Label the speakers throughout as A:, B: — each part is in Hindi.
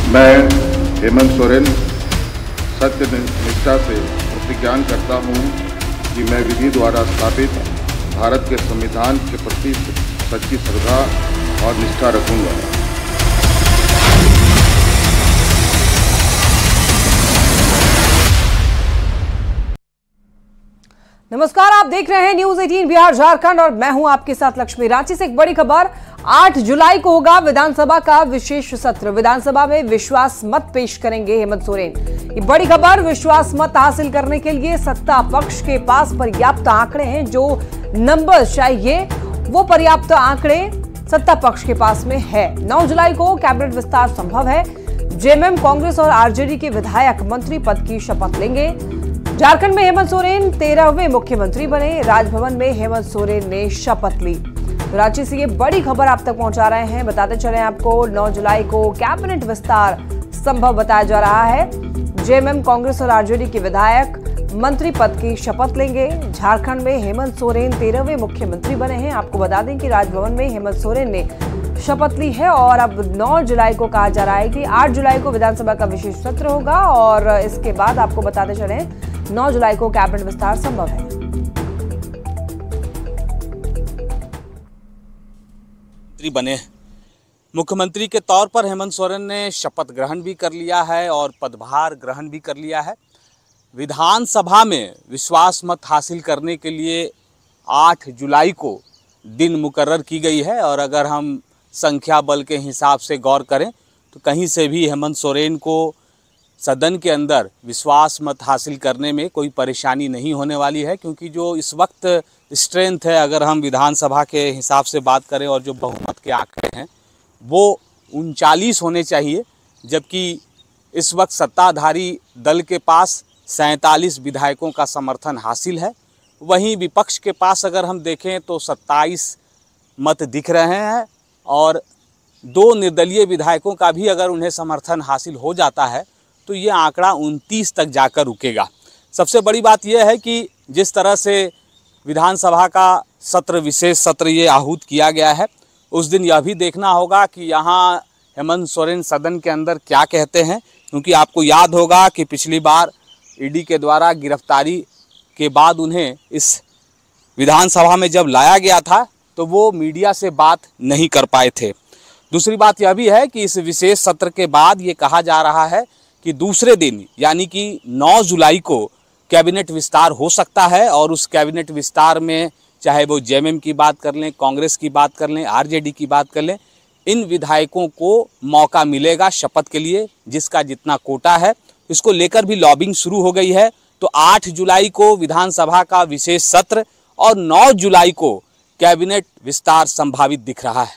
A: मैं हेमंत सोरेन सत्य निष्ठा से प्रतिज्ञान करता हूँ कि मैं विधि द्वारा स्थापित भारत के संविधान के प्रति सच्ची श्रद्धा और निष्ठा रखूँगा।
B: नमस्कार, आप देख रहे हैं न्यूज 18 बिहार झारखंड और मैं हूं आपके साथ लक्ष्मी। रांची से एक बड़ी खबर, 8 जुलाई को होगा विधानसभा का विशेष सत्र। विधानसभा में विश्वास मत पेश करेंगे हेमंत सोरेन। ये बड़ी खबर, विश्वास मत हासिल करने के लिए सत्ता पक्ष के पास पर्याप्त आंकड़े हैं। जो नंबर चाहिए वो पर्याप्त आंकड़े सत्ता पक्ष के पास में है। 9 जुलाई को कैबिनेट विस्तार संभव है। जेएमएम, कांग्रेस और आरजेडी के विधायक मंत्री पद की शपथ लेंगे। झारखंड में हेमंत सोरेन 13वें मुख्यमंत्री बने। राजभवन में हेमंत सोरेन ने शपथ ली। तो रांची से ये बड़ी खबर आप तक पहुंचा रहे हैं। बताते चले आपको, 9 जुलाई को कैबिनेट विस्तार संभव बताया जा रहा है। जेएमएम, कांग्रेस और आरजेडी के विधायक मंत्री पद की शपथ लेंगे। झारखंड में हेमंत सोरेन 13वें मुख्यमंत्री बने हैं। आपको बता दें कि राजभवन में हेमंत सोरेन ने शपथ ली है और अब 9 जुलाई को कहा जा रहा है कि 8 जुलाई को विधानसभा का विशेष सत्र होगा और इसके बाद आपको बताते चले 9 जुलाई को कैबिनेट विस्तार संभव है।
C: बने मुख्यमंत्री के तौर पर हेमंत सोरेन ने शपथ ग्रहण भी कर लिया है और पदभार ग्रहण भी कर लिया है। विधानसभा में विश्वास मत हासिल करने के लिए 8 जुलाई को दिन मुकर्रर की गई है और अगर हम संख्या बल के हिसाब से गौर करें तो कहीं से भी हेमंत सोरेन को सदन के अंदर विश्वास मत हासिल करने में कोई परेशानी नहीं होने वाली है, क्योंकि जो इस वक्त स्ट्रेंथ है, अगर हम विधानसभा के हिसाब से बात करें और जो बहुमत के आंकड़े हैं वो 39 होने चाहिए, जबकि इस वक्त सत्ताधारी दल के पास 47 विधायकों का समर्थन हासिल है। वहीं विपक्ष के पास अगर हम देखें तो 27 मत दिख रहे हैं और 2 निर्दलीय विधायकों का भी अगर उन्हें समर्थन हासिल हो जाता है तो ये आंकड़ा 29 तक जाकर रुकेगा। सबसे बड़ी बात यह है कि जिस तरह से विधानसभा का सत्र, विशेष सत्र ये आहूत किया गया है, उस दिन यह भी देखना होगा कि यहाँ हेमंत सोरेन सदन के अंदर क्या कहते हैं, क्योंकि आपको याद होगा कि पिछली बार ईडी के द्वारा गिरफ्तारी के बाद उन्हें इस विधानसभा में जब लाया गया था तो वो मीडिया से बात नहीं कर पाए थे। दूसरी बात यह भी है कि इस विशेष सत्र के बाद ये कहा जा रहा है कि दूसरे दिन यानी कि 9 जुलाई को कैबिनेट विस्तार हो सकता है और उस कैबिनेट विस्तार में चाहे वो जेएमएम की बात कर लें, कांग्रेस की बात कर लें, आरजेडी की बात कर लें, इन विधायकों को मौका मिलेगा शपथ के लिए, जिसका जितना कोटा है। इसको लेकर भी लॉबिंग शुरू हो गई है। तो 8 जुलाई को विधानसभा का विशेष सत्र और 9 जुलाई को कैबिनेट विस्तार संभावित दिख रहा है।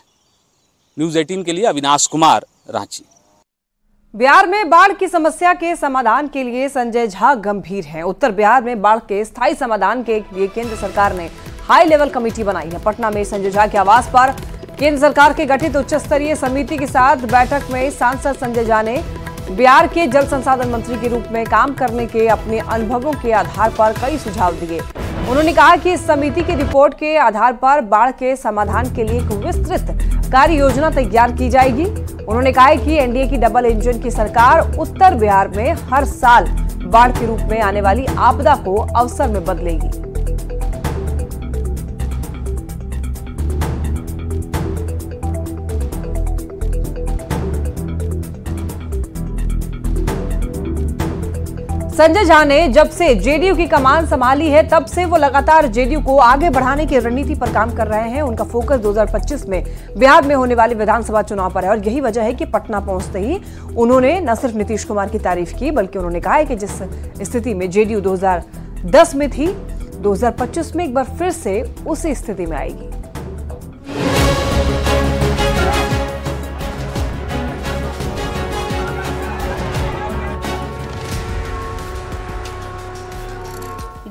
C: न्यूज 18 के लिए अविनाश कुमार, रांची।
B: बिहार में बाढ़ की समस्या के समाधान के लिए संजय झा गंभीर हैं। उत्तर बिहार में बाढ़ के स्थायी समाधान के लिए केंद्र सरकार ने हाई लेवल कमेटी बनाई है। पटना में संजय झा के आवास पर केंद्र सरकार के गठित उच्च स्तरीय समिति के साथ बैठक में सांसद संजय झा ने बिहार के जल संसाधन मंत्री के रूप में काम करने के अपने अनुभवों के आधार पर कई सुझाव दिए। उन्होंने कहा कि इस समिति की रिपोर्ट के आधार पर बाढ़ के समाधान के लिए एक विस्तृत कार्य योजना तैयार की जाएगी। उन्होंने कहा कि एनडीए की डबल इंजन की सरकार उत्तर बिहार में हर साल बाढ़ के रूप में आने वाली आपदा को अवसर में बदलेगी। संजय झा ने जब से जेडीयू की कमान संभाली है तब से वो लगातार जेडीयू को आगे बढ़ाने की रणनीति पर काम कर रहे हैं। उनका फोकस 2025 में बिहार में होने वाले विधानसभा चुनाव पर है और यही वजह है कि पटना पहुंचते ही उन्होंने न सिर्फ नीतीश कुमार की तारीफ की, बल्कि उन्होंने कहा है कि जिस स्थिति में जेडीयू 2010 में थी, 2025 में एक बार फिर से उसी स्थिति में आएगी।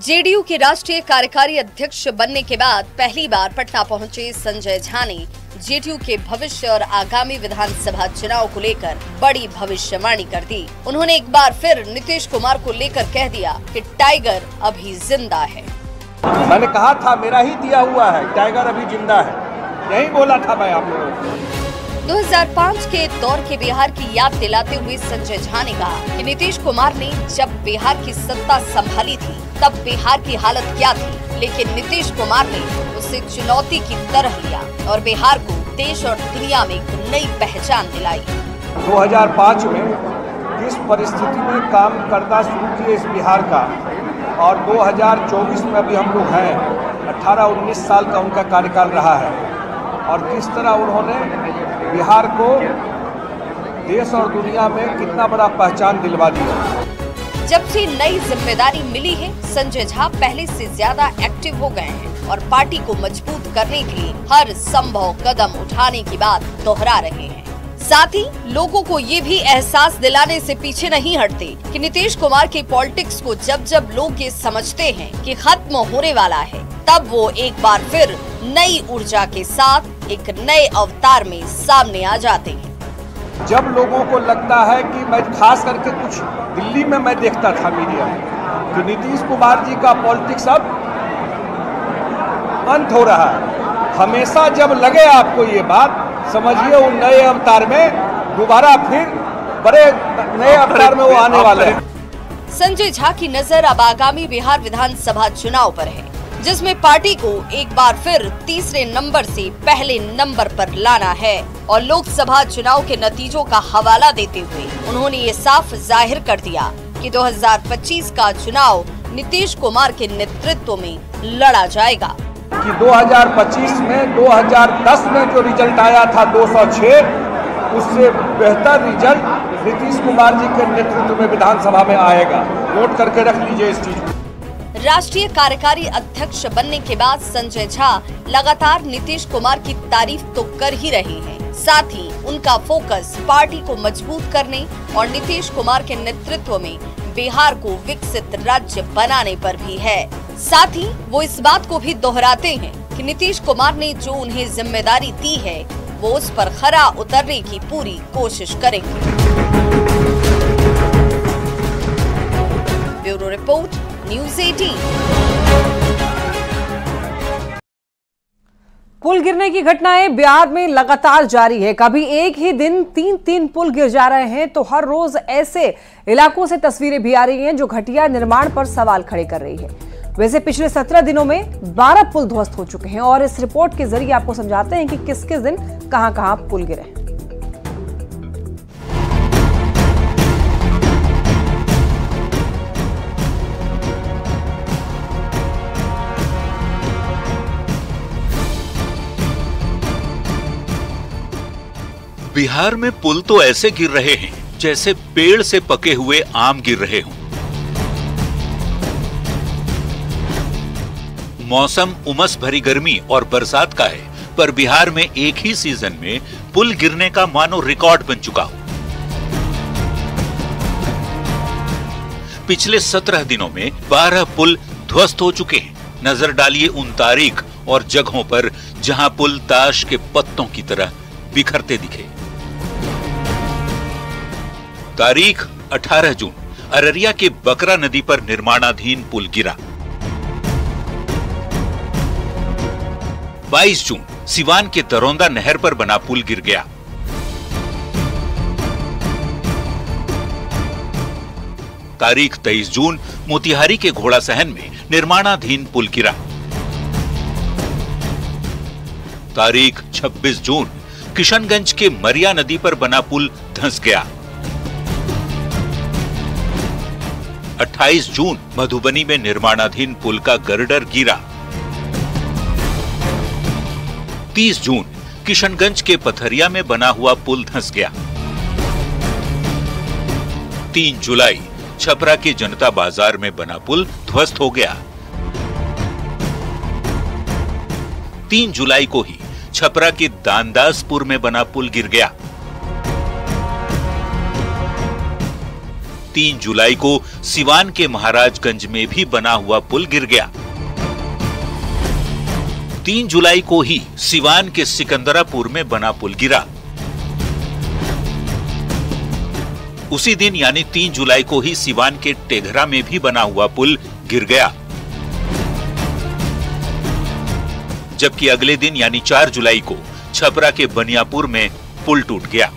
D: जेडीयू के राष्ट्रीय कार्यकारी अध्यक्ष बनने के बाद पहली बार पटना पहुंचे संजय झा ने जेडीयू के भविष्य और आगामी विधानसभा चुनाव को लेकर बड़ी भविष्यवाणी कर दी। उन्होंने एक बार फिर नीतीश कुमार को लेकर कह दिया कि टाइगर अभी जिंदा है।
E: मैंने कहा था मेरा ही दिया हुआ है, टाइगर अभी जिंदा है, यही बोला था मैं आप लोगों को।
D: 2005 के दौर के बिहार की याद दिलाते हुए संजय झा ने कहा कि नीतीश कुमार ने जब बिहार की सत्ता संभाली थी तब बिहार की हालत क्या थी, लेकिन नीतीश कुमार ने उसे चुनौती की तरह लिया और बिहार को देश और दुनिया में एक नई पहचान दिलाई।
E: 2005 में किस परिस्थिति में काम करना शुरू किए इस बिहार का, और 2024 में अभी हम लोग हैं, 18-19 साल का उनका कार्यकाल रहा है, और किस तरह उन्होंने बिहार को देश और दुनिया में कितना बड़ा पहचान दिलवा दिया।
D: जब से नई जिम्मेदारी मिली है, संजय झा पहले से ज्यादा एक्टिव हो गए हैं और पार्टी को मजबूत करने के लिए हर संभव कदम उठाने की बात दोहरा रहे हैं। साथ ही लोगों को ये भी एहसास दिलाने से पीछे नहीं हटते कि नीतीश कुमार की पॉलिटिक्स को जब जब लोग ये समझते हैं कि खत्म होने वाला है, तब वो एक बार फिर नई ऊर्जा के साथ एक नए अवतार में सामने आ जाते हैं।
E: जब लोगों को लगता है कि मैं खास करके कुछ दिल्ली में मैं देखता था मीडिया में कि नीतीश कुमार जी का पॉलिटिक्स अब अंत हो रहा है, हमेशा जब लगे आपको ये बात, समझिए उन नए अवतार में दोबारा फिर बड़े नए अवतार में वो आने वाले हैं।
D: संजय झा की नजर अब आगामी बिहार विधानसभा चुनाव पर है, जिसमें पार्टी को एक बार फिर तीसरे नंबर से पहले नंबर पर लाना है। और लोकसभा चुनाव के नतीजों का हवाला देते हुए उन्होंने ये साफ जाहिर कर दिया कि 2025 का चुनाव नीतीश कुमार के नेतृत्व में लड़ा जाएगा।
E: कि 2025 में 2010 में जो रिजल्ट आया था 206, उससे बेहतर रिजल्ट नीतीश कुमार जी के नेतृत्व में विधानसभा में आएगा। नोट करके रख लीजिए इस चीज को।
D: राष्ट्रीय कार्यकारी अध्यक्ष बनने के बाद संजय झा लगातार नीतीश कुमार की तारीफ तो कर ही रहे हैं, साथ ही उनका फोकस पार्टी को मजबूत करने और नीतीश कुमार के नेतृत्व में बिहार को विकसित राज्य बनाने पर भी है। साथ ही वो इस बात को भी दोहराते हैं कि नीतीश कुमार ने जो उन्हें जिम्मेदारी दी है, वो उस पर खरा उतरने की पूरी कोशिश करेंगे। Bureau report, news 18।
B: पुल गिरने की घटनाएं बिहार में लगातार जारी है। कभी एक ही दिन 3-3 पुल गिर जा रहे हैं, तो हर रोज ऐसे इलाकों से तस्वीरें भी आ रही हैं जो घटिया निर्माण पर सवाल खड़े कर रही है। वैसे पिछले 17 दिनों में 12 पुल ध्वस्त हो चुके हैं और इस रिपोर्ट के जरिए आपको समझाते हैं कि किस किस दिन कहां-कहां पुल गिरे।
F: बिहार में पुल तो ऐसे गिर रहे हैं जैसे पेड़ से पके हुए आम गिर रहे हों। मौसम उमस भरी गर्मी और बरसात का है, पर बिहार में एक ही सीजन में पुल गिरने का मानो रिकॉर्ड बन चुका हो। पिछले 17 दिनों में 12 पुल ध्वस्त हो चुके हैं। नजर डालिए उन तारीख और जगहों पर जहां पुल ताश के पत्तों की तरह बिखरते दिखे। तारीख 18 जून, अररिया के बकरा नदी पर निर्माणाधीन पुल गिरा। 22 जून, सिवान के दरौंदा नहर पर बना पुल गिर गया। तारीख 23 जून, मोतिहारी के घोड़ासहन में निर्माणाधीन पुल गिरा। तारीख 26 जून, किशनगंज के मरिया नदी पर बना पुल धंस गया। 28 जून, मधुबनी में निर्माणाधीन पुल का गर्डर गिरा। 30 जून, किशनगंज के पथरिया में बना हुआ पुल धंस गया। 3 जुलाई, छपरा के जनता बाजार में बना पुल ध्वस्त हो गया। 3 जुलाई को ही छपरा के दानदासपुर में बना पुल गिर गया। 3 जुलाई को सिवान के महाराजगंज में भी बना हुआ पुल गिर गया। 3 जुलाई को ही सिवान के सिकंदरापुर में बना पुल गिरा। उसी दिन यानी 3 जुलाई को ही सिवान के टेघरा में भी बना हुआ पुल गिर गया। जबकि अगले दिन यानी 4 जुलाई को छपरा के बनियापुर में पुल टूट गया।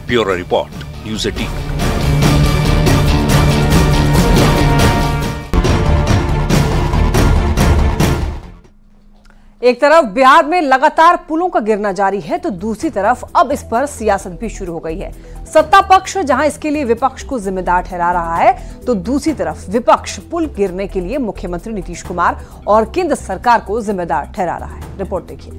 F: Bureau report, news 18।
B: एक तरफ बिहार में लगातार पुलों का गिरना जारी है तो दूसरी तरफ अब इस पर सियासत भी शुरू हो गई है। सत्ता पक्ष जहां इसके लिए विपक्ष को जिम्मेदार ठहरा रहा है तो दूसरी तरफ विपक्ष पुल गिरने के लिए मुख्यमंत्री नीतीश कुमार और केंद्र सरकार को जिम्मेदार ठहरा रहा है। रिपोर्ट देखिए।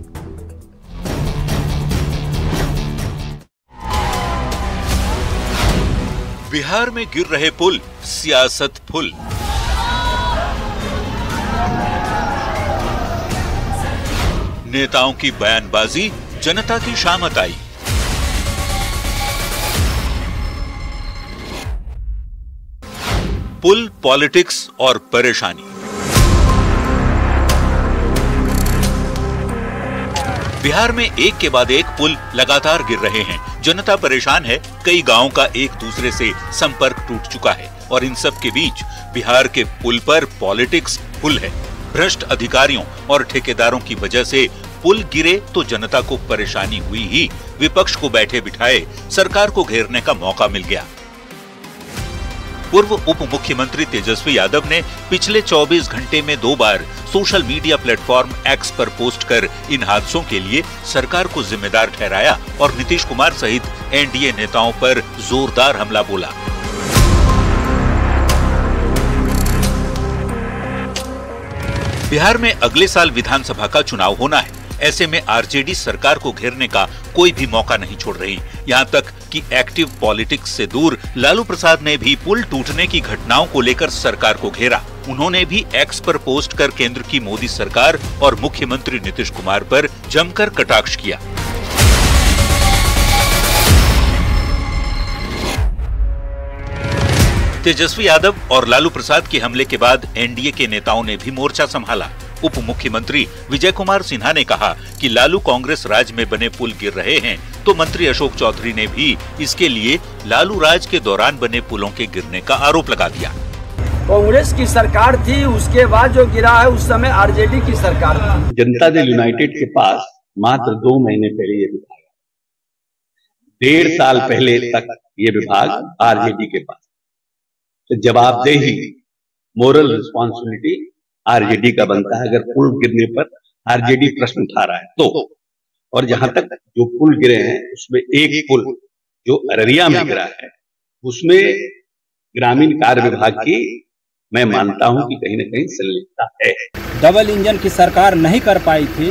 F: बिहार में गिर रहे पुल, सियासत फुल। नेताओं की बयानबाजी, जनता की शामत आई। पुल, पॉलिटिक्स और परेशानी। बिहार में एक के बाद एक पुल लगातार गिर रहे हैं। जनता परेशान है। कई गांवों का एक दूसरे से संपर्क टूट चुका है और इन सब के बीच बिहार के पुल पर पॉलिटिक्स फुल है। भ्रष्ट अधिकारियों और ठेकेदारों की वजह से पुल गिरे तो जनता को परेशानी हुई ही विपक्ष को बैठे बिठाए सरकार को घेरने का मौका मिल गया। पूर्व उप मुख्यमंत्री तेजस्वी यादव ने पिछले 24 घंटे में 2 बार सोशल मीडिया प्लेटफॉर्म एक्स पर पोस्ट कर इन हादसों के लिए सरकार को जिम्मेदार ठहराया और नीतीश कुमार सहित एनडीए नेताओं पर जोरदार हमला बोला। बिहार में अगले साल विधानसभा का चुनाव होना है। ऐसे में आरजेडी सरकार को घेरने का कोई भी मौका नहीं छोड़ रही। यहाँ तक कि एक्टिव पॉलिटिक्स से दूर लालू प्रसाद ने भी पुल टूटने की घटनाओं को लेकर सरकार को घेरा। उन्होंने भी एक्स पर पोस्ट कर केंद्र की मोदी सरकार और मुख्यमंत्री नीतीश कुमार पर जमकर कटाक्ष किया। तेजस्वी यादव और लालू प्रसाद के हमले के बाद एनडीए के नेताओं ने भी मोर्चा संभाला। उप मुख्यमंत्री विजय कुमार सिन्हा ने कहा कि लालू कांग्रेस राज में बने पुल गिर रहे हैं, तो मंत्री अशोक चौधरी ने भी इसके लिए लालू राज के दौरान बने पुलों के गिरने का आरोप लगा दिया।
G: कांग्रेस की सरकार थी, उसके बाद जो गिरा है उस समय आरजेडी की सरकार थी।
H: जनता दल यूनाइटेड के पास मात्र 2 महीने पहले ये विभाग, 1.5 साल पहले तक ये विभाग आरजेडी के पास। तो जवाबदेही, मोरल रिस्पॉन्सिबिलिटी आरजेडी का बनता है। अगर पुल गिरने पर आरजेडी प्रश्न उठा रहा है तो, और जहां तक जो पुल गिरे हैं उसमें एक पुल जो अररिया में गिरा है उसमें ग्रामीण कार्य विभाग की मैं मानता हूं कि कहीं न कहीं संलिप्तता है।
G: डबल इंजन की सरकार नहीं कर पाई थी,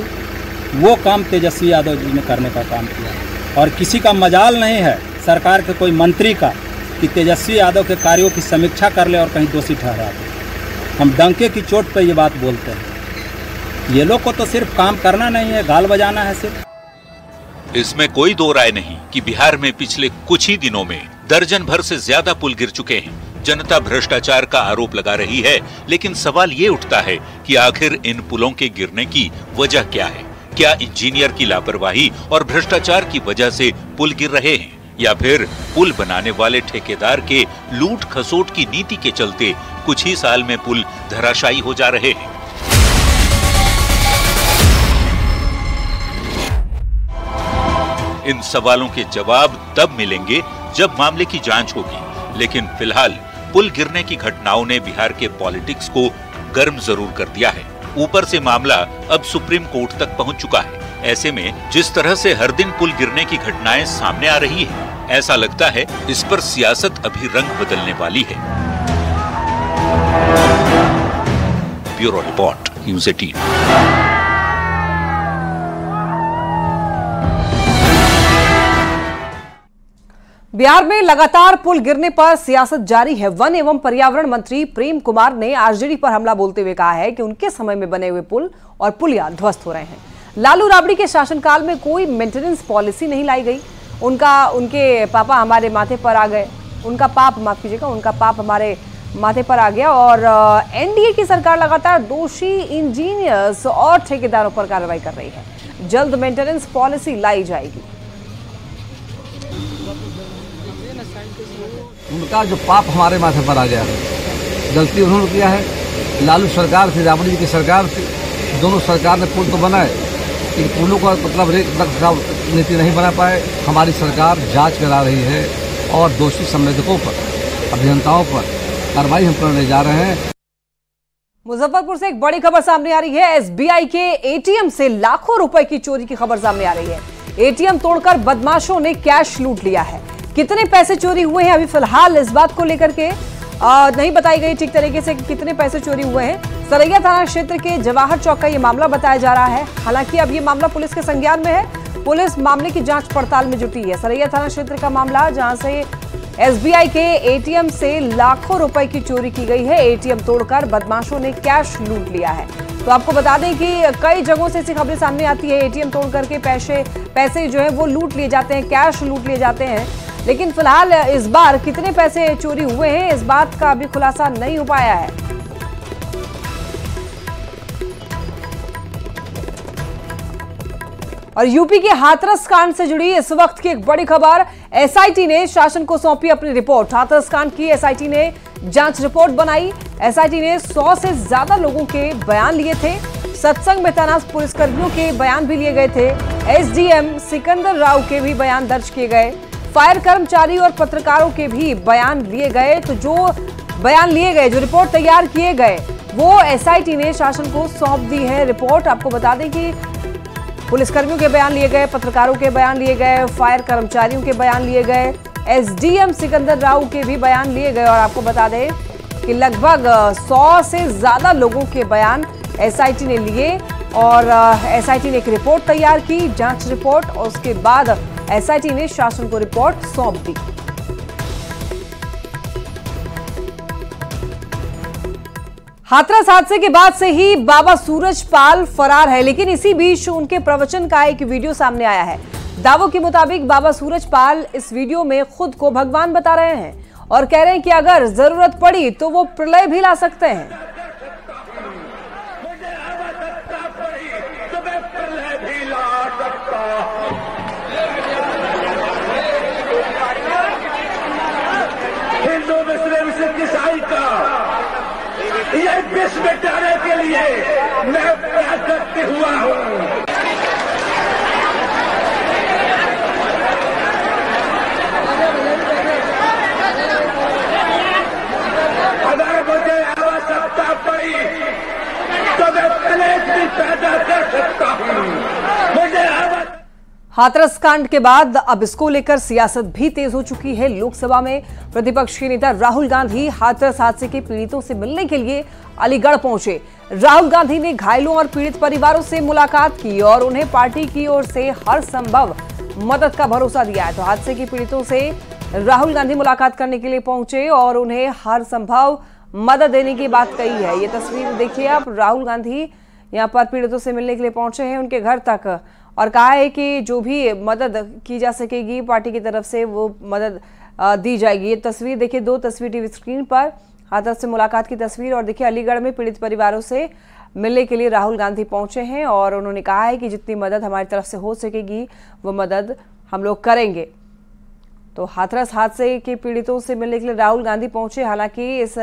G: वो काम तेजस्वी यादव जी ने करने का काम किया और किसी का मजाल नहीं है सरकार के कोई मंत्री का कि तेजस्वी यादव के कार्यों की समीक्षा कर ले और कहीं दोषी ठहरा दे। हम डंके की चोट पर ये बात बोलते हैं। ये लोग को तो सिर्फ काम करना नहीं है, गाल बजाना है सिर्फ।
F: इसमें कोई दो राय नहीं कि बिहार में पिछले कुछ ही दिनों में दर्जन भर से ज्यादा पुल गिर चुके हैं। जनता भ्रष्टाचार का आरोप लगा रही है, लेकिन सवाल ये उठता है कि आखिर इन पुलों के गिरने की वजह क्या है? क्या इंजीनियर की लापरवाही और भ्रष्टाचार की वजह से पुल गिर रहे हैं, या फिर पुल बनाने वाले ठेकेदार के लूट खसोट की नीति के चलते कुछ ही साल में पुल धराशायी हो जा रहे हैं? इन सवालों के जवाब तब मिलेंगे जब मामले की जांच होगी। लेकिन फिलहाल पुल गिरने की घटनाओं ने बिहार के पॉलिटिक्स को गर्म जरूर कर दिया है। ऊपर से मामला अब सुप्रीम कोर्ट तक पहुंच चुका है। ऐसे में जिस तरह से हर दिन पुल गिरने की घटनाएं सामने आ रही है, ऐसा लगता है इस पर सियासत अभी रंग बदलने वाली है। Bureau report, news 18।
B: बिहार में लगातार पुल गिरने पर सियासत जारी है। वन एवं पर्यावरण मंत्री प्रेम कुमार ने आरजेडी पर हमला बोलते हुए कहा है कि उनके समय में बने हुए पुल और पुलिया ध्वस्त हो रहे हैं। लालू राबड़ी के शासनकाल में कोई मेंटेनेंस पॉलिसी नहीं लाई गई। उनके पापा हमारे माथे पर आ गए, उनका पाप, माफ कीजिएगा, उनका पाप हमारे माथे पर आ गया। और एनडीए की सरकार लगातार दोषी इंजीनियर्स और ठेकेदारों पर कार्रवाई कर रही है। जल्द मेंटेनेंस पॉलिसी लाई जाएगी।
I: उनका जो पाप हमारे माथे पर आ गया, गलती उन्होंने किया है। लालू सरकार थी, राबड़ी जी की सरकार थी, दोनों सरकार ने पुल तो बनाए, इन पुलों का मतलब नीति नहीं बना पाए। हमारी सरकार जांच करा रही है और दोषी संवेदकों पर, अभियंताओं पर कार्रवाई हम करने जा रहे हैं।
B: मुजफ्फरपुर से एक बड़ी खबर सामने आ रही है। एसबीआई के एटीएम से लाखों रुपए की चोरी की खबर सामने आ रही है। एटीएम तोड़कर बदमाशों ने कैश लूट लिया है। कितने पैसे चोरी हुए हैं अभी फिलहाल इस बात को लेकर के नहीं बताई गई ठीक तरीके से कि कितने पैसे चोरी हुए हैं। सरैया थाना क्षेत्र के जवाहर चौक का ये मामला बताया जा रहा है। हालांकि अब ये मामला पुलिस के संज्ञान में है। पुलिस मामले की जांच पड़ताल में जुटी है। सरैया थाना क्षेत्र का मामला, जहां से एसबीआई के एटीएम से लाखों रुपए की चोरी की गई है। एटीएम तोड़कर बदमाशों ने कैश लूट लिया है। तो आपको बता दें कि कई जगहों से ऐसी खबरें सामने आती है। एटीएम तोड़ करके पैसे जो है वो लूट लिए जाते हैं, कैश लूट लिए जाते हैं। लेकिन फिलहाल इस बार कितने पैसे चोरी हुए हैं इस बात का अभी खुलासा नहीं हो पाया है। और यूपी के हाथरस कांड से जुड़ी इस वक्त की एक बड़ी खबर, एसआईटी ने शासन को सौंपी अपनी रिपोर्ट। हाथरस कांड की एसआईटी ने जांच रिपोर्ट बनाई। एसआईटी ने 100 से ज्यादा लोगों के बयान लिए थे। सत्संग में तैनात पुलिसकर्मियों के बयान भी लिए गए थे। एसडीएम सिकंदर राव के भी बयान दर्ज किए गए। फायर कर्मचारी और पत्रकारों के भी बयान लिए गए। तो जो बयान लिए गए, जो रिपोर्ट तैयार किए गए, वो एसआईटी ने शासन को सौंप दी है रिपोर्ट। आपको बता दें कि पुलिसकर्मियों के बयान लिए गए, पत्रकारों के बयान लिए गए, फायर कर्मचारियों के बयान लिए गए, एसडीएम सिकंदर राव के भी बयान लिए गए। और आपको बता दें कि लगभग 100 से ज्यादा लोगों के बयान एसआईटी ने लिए और एसआईटी ने एक रिपोर्ट तैयार की, जांच रिपोर्ट, और उसके बाद एसआईटी ने शासन को रिपोर्ट सौंप दी। हाथरस हादसे के बाद से ही बाबा सूरजपाल फरार है, लेकिन इसी बीच उनके प्रवचन का एक वीडियो सामने आया है। दावों के मुताबिक बाबा सूरजपाल इस वीडियो में खुद को भगवान बता रहे हैं और कह रहे हैं कि अगर जरूरत पड़ी तो वो प्रलय भी ला सकते हैं।
J: हिंदू मुस्लिम सिख ईसाई का ये विश्व मिटाने के लिए मैं प्रकट हुआ हूं। अगर मुझे आवश्यकता पड़ी तो मैं प्लेट भी पैदा कर सकता हूं। मुझे
B: हाथरस कांड के बाद अब इसको लेकर सियासत भी तेज हो चुकी है। लोकसभा में प्रतिपक्ष के नेता राहुल गांधी हाथरस हादसे के पीड़ितों से मिलने के लिए अलीगढ़ पहुंचे। राहुल गांधी ने घायलों और पीड़ित परिवारों से मुलाकात की और उन्हें पार्टी की ओर से हर संभव मदद का भरोसा दिया है। तो हादसे के पीड़ितों से राहुल गांधी मुलाकात करने के लिए पहुंचे और उन्हें हर संभव मदद देने की बात कही है। ये तस्वीर देखिए आप, राहुल गांधी यहाँ पर पीड़ितों से मिलने के लिए पहुंचे हैं उनके घर तक और कहा है कि जो भी मदद की जा सकेगी पार्टी की तरफ से वो मदद दी जाएगी। ये तस्वीर देखिए, 2 तस्वीर टीवी स्क्रीन पर, हाथरस से मुलाकात की तस्वीर और देखिए अलीगढ़ में पीड़ित परिवारों से मिलने के लिए राहुल गांधी पहुंचे हैं और उन्होंने कहा है कि जितनी मदद हमारी तरफ से हो सकेगी वो मदद हम लोग करेंगे। तो हाथरस हादसे के पीड़ितों से मिलने के लिए राहुल गांधी पहुंचे। हालांकि इस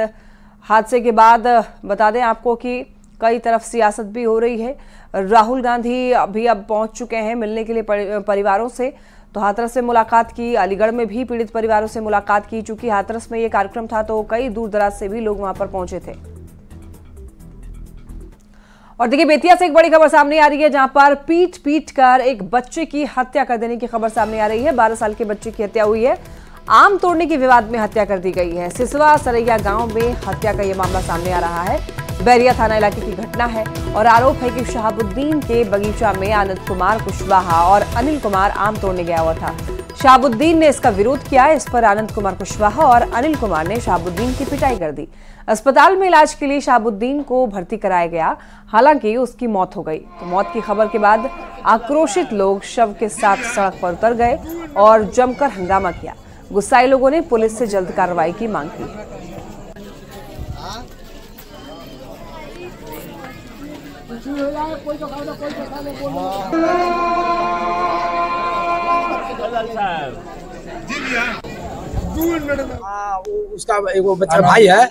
B: हादसे के बाद बता दें आपको कि कई तरफ सियासत भी हो रही है। राहुल गांधी अभी अब पहुंच चुके हैं मिलने के लिए परिवारों से। तो हाथरस से मुलाकात की, अलीगढ़ में भी पीड़ित परिवारों से मुलाकात की। चूंकि हाथरस में ये कार्यक्रम था तो कई दूर दराज से भी लोग वहां पर पहुंचे थे। और देखिए बेतिया से एक बड़ी खबर सामने आ रही है, जहां पर पीट कर एक बच्चे की हत्या कर देने की खबर सामने आ रही है। 12 साल के बच्चे की हत्या हुई है। आम तोड़ने के विवाद में हत्या कर दी गई है। सिसवा सरैया गांव में हत्या का यह मामला सामने आ रहा है। बैरिया थाना इलाके की घटना है और आरोप है कि शहाबुद्दीन के बगीचा में आनंद कुमार कुशवाहा और अनिल कुमार आम तोड़ने गया हुआ था। शहाबुद्दीन ने इसका विरोध किया। इस पर आनंद कुमार कुशवाहा और अनिल कुमार ने शहाबुद्दीन की पिटाई कर दी। अस्पताल में इलाज के लिए शहाबुद्दीन को भर्ती कराया गया, हालांकि उसकी मौत हो गई। तो मौत की खबर के बाद आक्रोशित लोग शव के साथ सड़क पर उतर गए और जमकर हंगामा किया। गुस्साए लोगों ने पुलिस से जल्द कार्रवाई की मांग की।
K: उसका एक बच्चा भाई है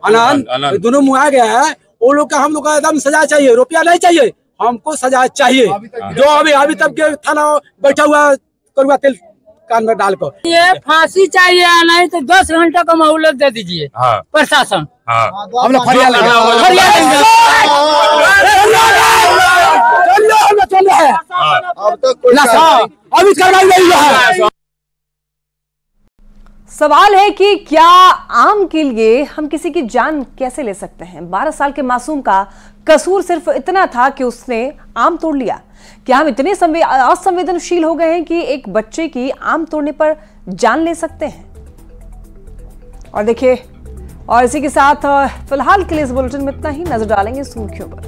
K: आनंद, दोनों मुआ गया है। वो लोग का हम लोग का एकदम सजा चाहिए, रुपया नहीं चाहिए। हमको सजा चाहिए। जो अभी तक के थाना बैठा हुआ कड़वा तेल कान में डालकर,
L: ये फांसी चाहिए, नहीं तो 10 घंटा का मोहलत दे दीजिए प्रशासन।
K: हम लोग फरियाद अभी कार्रवाई नहीं है।
B: सवाल है कि क्या आम के लिए हम किसी की जान कैसे ले सकते हैं? 12 साल के मासूम का कसूर सिर्फ इतना था कि उसने आम तोड़ लिया। क्या हम इतने असंवेदनशील हो गए हैं कि एक बच्चे की आम तोड़ने पर जान ले सकते हैं? और देखिए, और इसी के साथ फिलहाल के लिए इस बुलेटिन में इतना ही। नजर डालेंगे सुर्खियों पर।